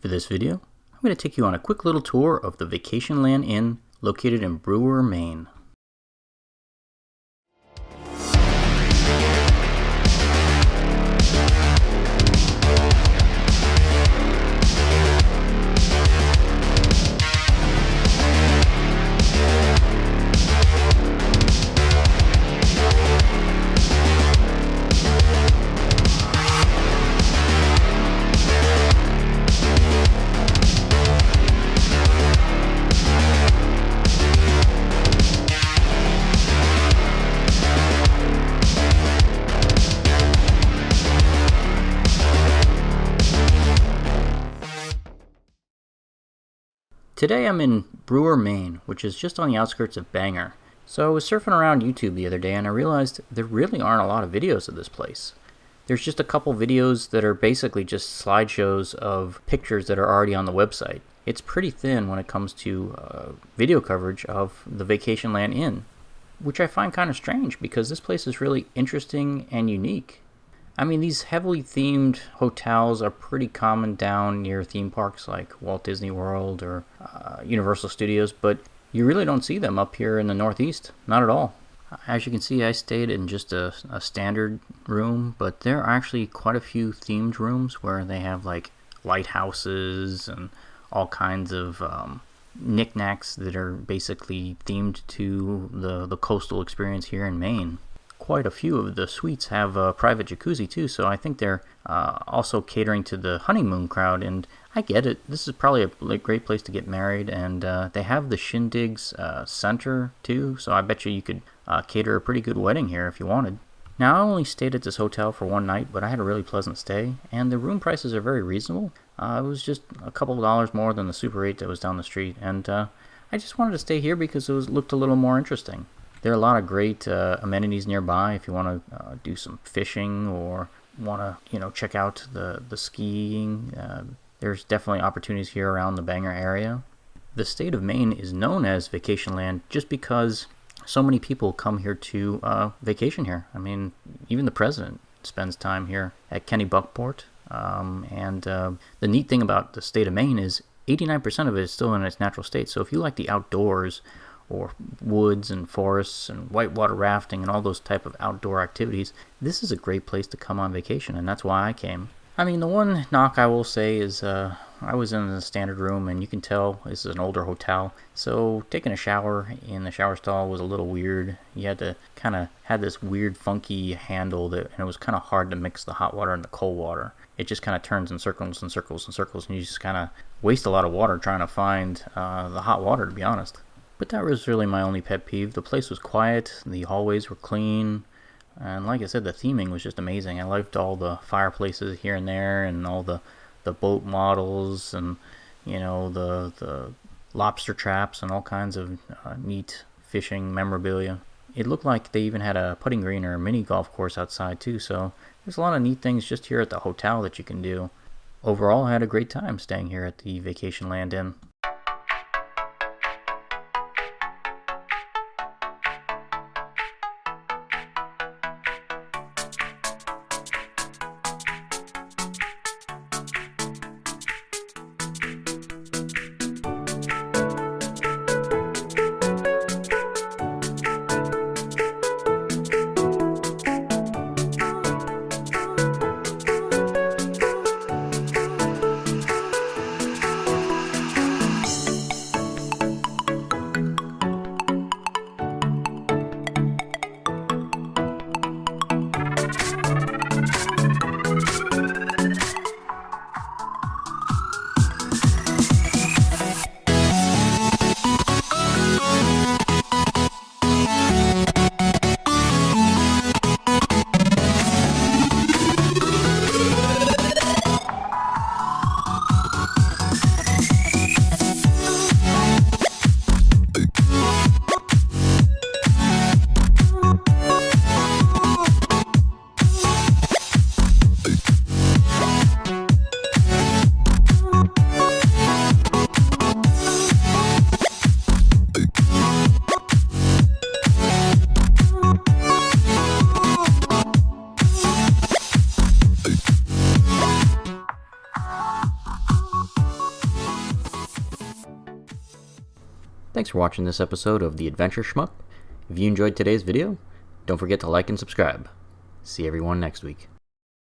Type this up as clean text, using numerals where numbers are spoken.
For this video, I'm going to take you on a quick little tour of the Vacationland Inn located in Brewer, Maine. Today I'm in Brewer, Maine, which is just on the outskirts of Bangor. So I was surfing around YouTube the other day and I realized there really aren't a lot of videos of this place. There's just a couple videos that are basically just slideshows of pictures that are already on the website. It's pretty thin when it comes to video coverage of the Vacationland Inn, which I find kind of strange because this place is really interesting and unique. I mean, these heavily themed hotels are pretty common down near theme parks like Walt Disney World or Universal Studios, but you really don't see them up here in the Northeast. Not at all. As you can see, I stayed in just a standard room, but there are actually quite a few themed rooms where they have like lighthouses and all kinds of knickknacks that are basically themed to the coastal experience here in Maine. Quite a few of the suites have a private jacuzzi too, so I think they're also catering to the honeymoon crowd, and I get it. This is probably a great place to get married, and they have the Shindigs Center too, so I bet you could cater a pretty good wedding here if you wanted. Now, I only stayed at this hotel for one night, but I had a really pleasant stay, and the room prices are very reasonable. It was just a couple of dollars more than the Super 8 that was down the street, and I just wanted to stay here because it looked a little more interesting. There are a lot of great amenities nearby if you want to do some fishing or want to check out the skiing. There's definitely opportunities here around the Bangor area. The state of Maine is known as Vacationland just because so many people come here to vacation here. I mean, even the president spends time here at Kennebunkport. And the neat thing about the state of Maine is 89% of it is still in its natural state. So if you like the outdoors, or woods and forests and whitewater rafting and all those type of outdoor activities, this is a great place to come on vacation, and that's why I came. I mean, the one knock I will say is I was in the standard room, and you can tell this is an older hotel, so taking a shower in the shower stall was a little weird. You had to kind of have this weird funky handle, and it was kind of hard to mix the hot water and the cold water. It just kind of turns in circles and circles and circles, and you just kind of waste a lot of water trying to find the hot water, to be honest. But that was really my only pet peeve. The place was quiet, the hallways were clean, and like I said, the theming was just amazing. I liked all the fireplaces here and there, and all the boat models, and the lobster traps, and all kinds of neat fishing memorabilia. It looked like they even had a putting green or a mini golf course outside too, so there's a lot of neat things just here at the hotel that you can do. Overall, I had a great time staying here at the Vacationland Inn. Thanks for watching this episode of The Adventure Schmuck. If you enjoyed today's video, don't forget to like and subscribe. See everyone next week.